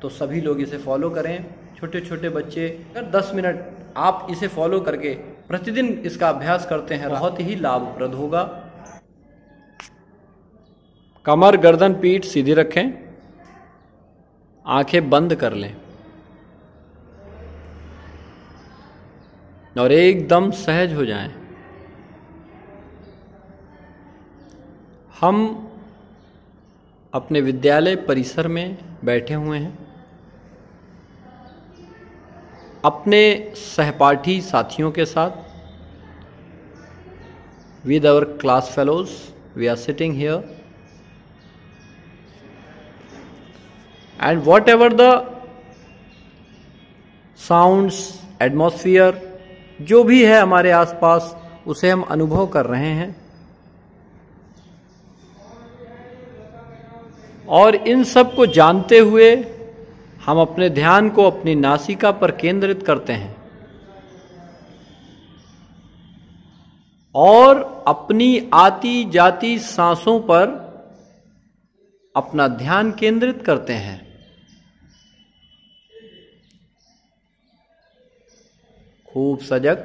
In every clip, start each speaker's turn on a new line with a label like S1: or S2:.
S1: तो सभी लोग इसे फॉलो करें। छोटे छोटे बच्चे अगर 10 मिनट आप इसे फॉलो करके प्रतिदिन इसका अभ्यास करते हैं, बहुत ही लाभप्रद होगा। कमर, गर्दन, पीठ सीधी रखें, आंखें बंद कर लें और एकदम सहज हो जाएं। हम अपने विद्यालय परिसर में बैठे हुए हैं। अपने सहपाठी साथियों के साथ, with our class fellows, we are sitting here, and whatever the sounds, atmosphere, जो भी है हमारे आसपास, उसे हम अनुभव कर रहे हैं और इन सब को जानते हुए हम अपने ध्यान को अपनी नासिका पर केंद्रित करते हैं और अपनी आती जाती सांसों पर अपना ध्यान केंद्रित करते हैं। खूब सजग,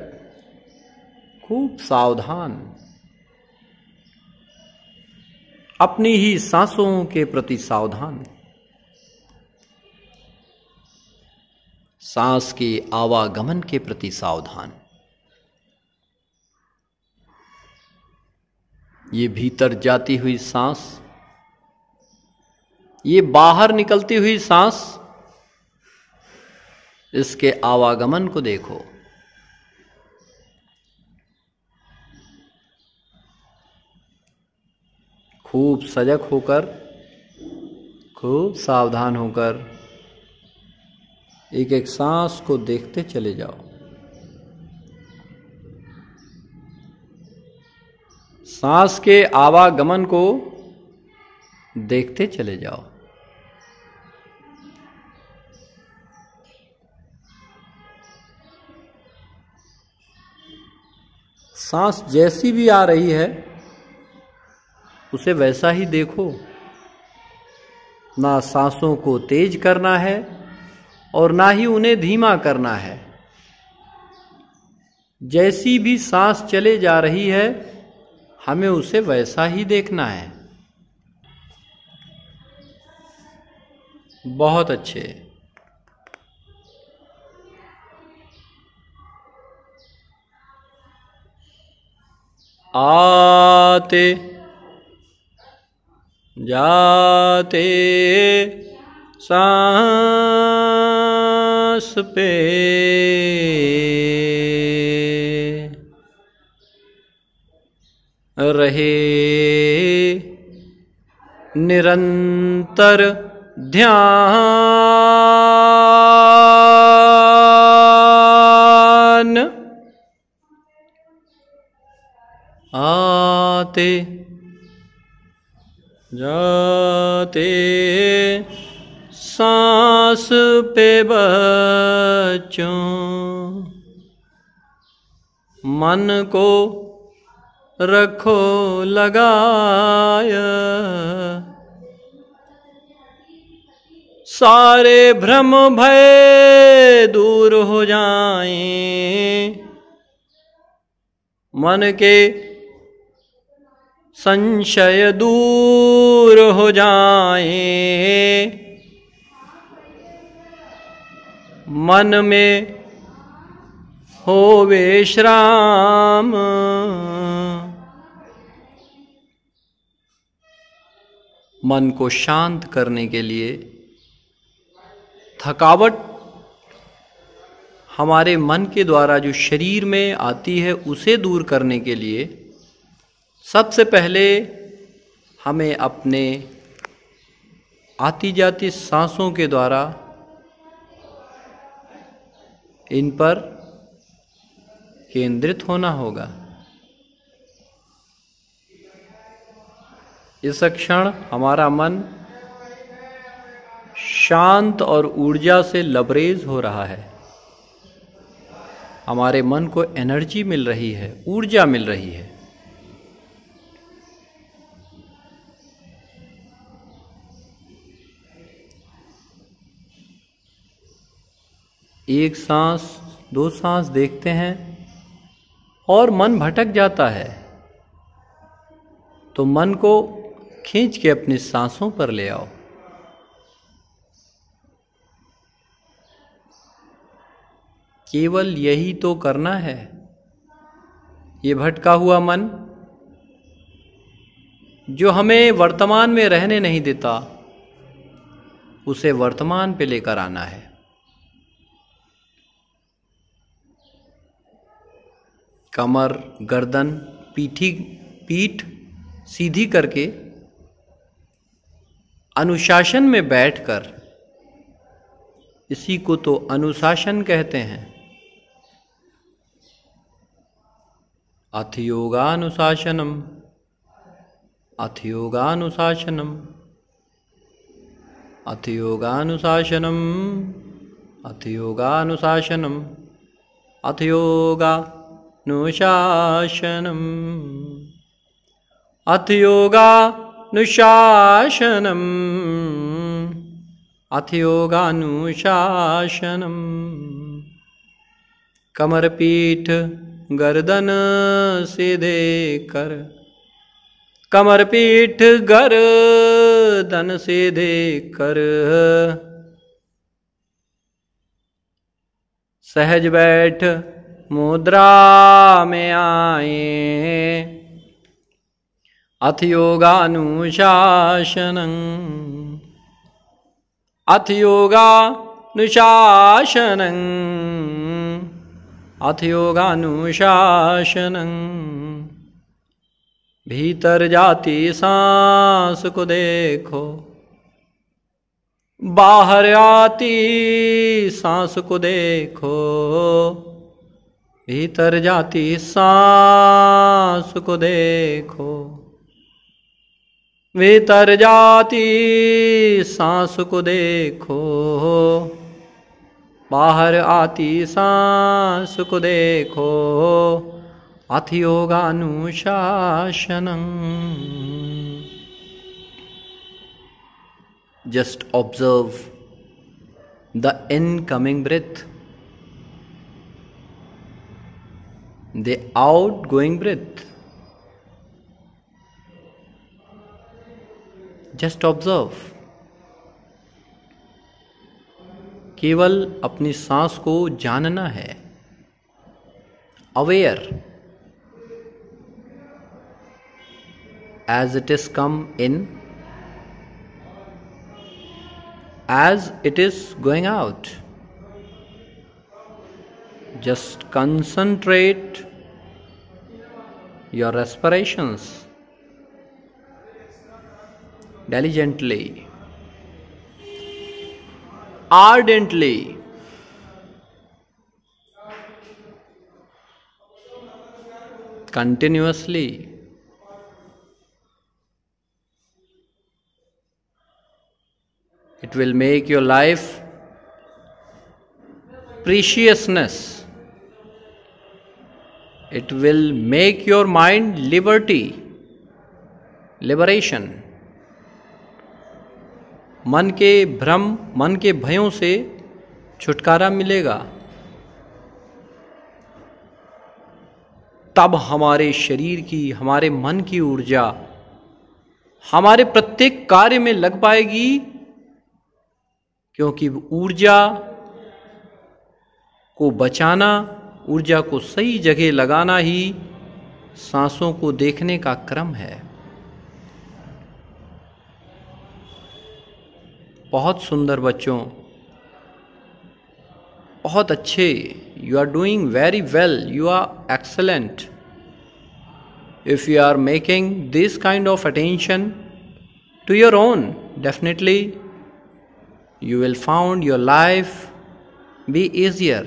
S1: खूब सावधान, अपनी ही सांसों के प्रति सावधान, सांस के आवागमन के प्रति सावधान। ये भीतर जाती हुई सांस, ये बाहर निकलती हुई सांस, इसके आवागमन को देखो। खूब सजग होकर, खूब सावधान होकर एक एक सांस को देखते चले जाओ। सांस के आवागमन को देखते चले जाओ। सांस जैसी भी आ रही है उसे वैसा ही देखो। ना सांसों को तेज करना है और ना ही उन्हें धीमा करना है। जैसी भी सांस चले जा रही है हमें उसे वैसा ही देखना है। बहुत अच्छे। आते जाते सांस पे रहे निरंतर ध्यान। आते जाते सांस पे बच्चों मन को रखो लगाया। सारे भ्रम भय दूर हो जाएं, मन के संशय दूर हो जाएं, मन में हो विश्राम। मन को शांत करने के लिए, थकावट हमारे मन के द्वारा जो शरीर में आती है उसे दूर करने के लिए सबसे पहले हमें अपने आती जाती सांसों के द्वारा इन पर केंद्रित होना होगा। इस क्षण हमारा मन शांत और ऊर्जा से लबरेज हो रहा है। हमारे मन को एनर्जी मिल रही है, ऊर्जा मिल रही है। एक सांस, दो सांस देखते हैं और मन भटक जाता है, तो मन को खींच के अपनी सांसों पर ले आओ। केवल यही तो करना है। ये भटका हुआ मन जो हमें वर्तमान में रहने नहीं देता, उसे वर्तमान पे लेकर आना है। कमर, गर्दन, पीठ सीधी करके अनुशासन में बैठकर, इसी को तो अनुशासन कहते हैं। अथ योगानुशासनम, अथ योगानुशासनम, अथ योगानुशासनम, अथ योगानुशासनम, अथ योगानुशासनम, अथ योगानुशासनम, अथ योगानुशासनम। कमर, पीठ, गर्दन सीधे कर, कमर, पीठ, गर्दन सीधे कर। सहज बैठ मुद्रा में आए, अथ योगानुशासनं, अथ योगानुशासनं, अथ योगानुशासनं। भीतर जाती सांस को देखो, बाहर आती सांस को देखो, भीतर जाती सांस को देखो, भीतर जाती सांस को देखो, बाहर आती सांस को देखो, अथ योगानुशासनं। Just observe the incoming breath, the outgoing breath. Just observe. केवल अपनी सांस को जानना है, aware as it is come in, as it is going out. Just concentrate your respirations diligently, ardently. Continuously. It will make your life preciousness. It will make your mind liberty, liberation. मन के भ्रम, मन के भयों से छुटकारा मिलेगा। तब हमारे शरीर की, हमारे मन की ऊर्जा हमारे प्रत्येक कार्य में लग पाएगी, क्योंकि ऊर्जा को बचाना, ऊर्जा को सही जगह लगाना ही सांसों को देखने का क्रम है। बहुत सुंदर बच्चों, बहुत अच्छे। You are doing very well, you are excellent. If you are making this kind of attention to your own, definitely you will find your life be easier.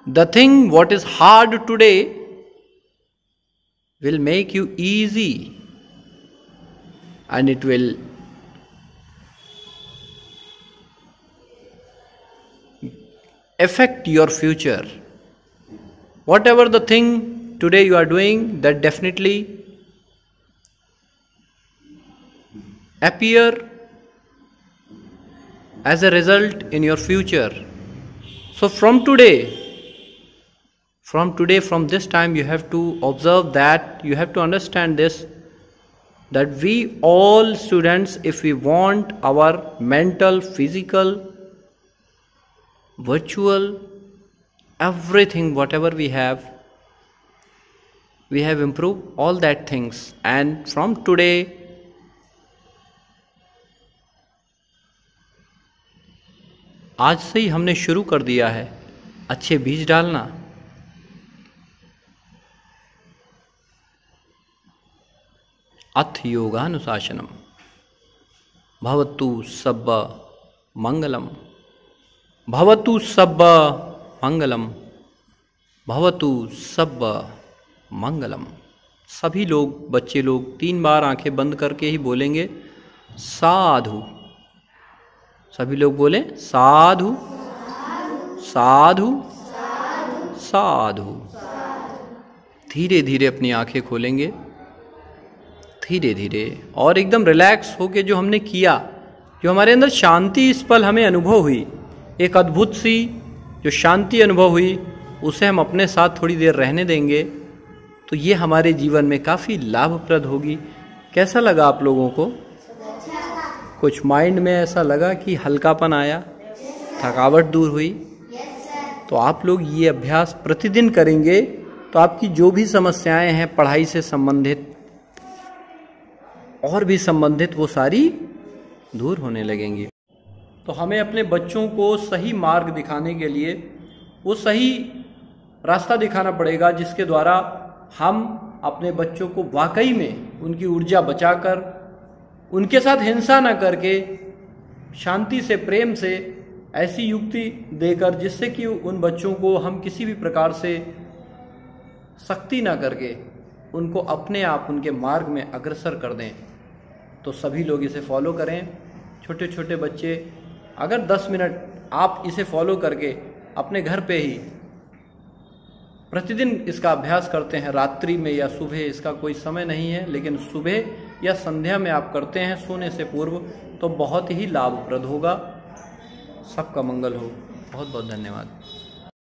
S1: The thing what is hard today will make you easy, and it will affect your future. Whatever the thing today you are doing, that definitely appear as a result in your future. So from this time, you have to observe that, you have to understand this, that we all students, if we want our mental, physical, virtual, everything, whatever we have improved all that things. And from today, आज से ही हमने शुरू कर दिया है अच्छे बीज डालना। अथ योगानुशासनम भवतु सब्ब मंगलम, भवतु सब्ब मंगलम, भवतु सब्ब मंगलम। सभी लोग, बच्चे लोग 3 बार आंखें बंद करके ही बोलेंगे साधु। सभी लोग बोलें साधु साधु साधु। धीरे धीरे अपनी आंखें खोलेंगे, धीरे धीरे, और एकदम रिलैक्स होके जो हमने किया, जो हमारे अंदर शांति इस पल हमें अनुभव हुई, एक अद्भुत सी जो शांति अनुभव हुई, उसे हम अपने साथ थोड़ी देर रहने देंगे तो ये हमारे जीवन में काफ़ी लाभप्रद होगी। कैसा लगा आप लोगों को? कुछ माइंड में ऐसा लगा कि हल्कापन आया, थकावट दूर हुई? तो आप लोग ये अभ्यास प्रतिदिन करेंगे तो आपकी जो भी समस्याएं हैं पढ़ाई से संबंधित और भी संबंधित, वो सारी दूर होने लगेंगी। तो हमें अपने बच्चों को सही मार्ग दिखाने के लिए वो सही रास्ता दिखाना पड़ेगा, जिसके द्वारा हम अपने बच्चों को वाकई में उनकी ऊर्जा बचाकर, उनके साथ हिंसा न करके, शांति से, प्रेम से, ऐसी युक्ति देकर जिससे कि उन बच्चों को हम किसी भी प्रकार से सख्ती ना करके उनको अपने आप उनके मार्ग में अग्रसर कर दें। तो सभी लोग इसे फॉलो करें। छोटे छोटे बच्चे अगर 10 मिनट आप इसे फॉलो करके अपने घर पे ही प्रतिदिन इसका अभ्यास करते हैं, रात्रि में या सुबह, इसका कोई समय नहीं है, लेकिन सुबह या संध्या में आप करते हैं सोने से पूर्व, तो बहुत ही लाभप्रद होगा। सबका मंगल हो। बहुत बहुत धन्यवाद।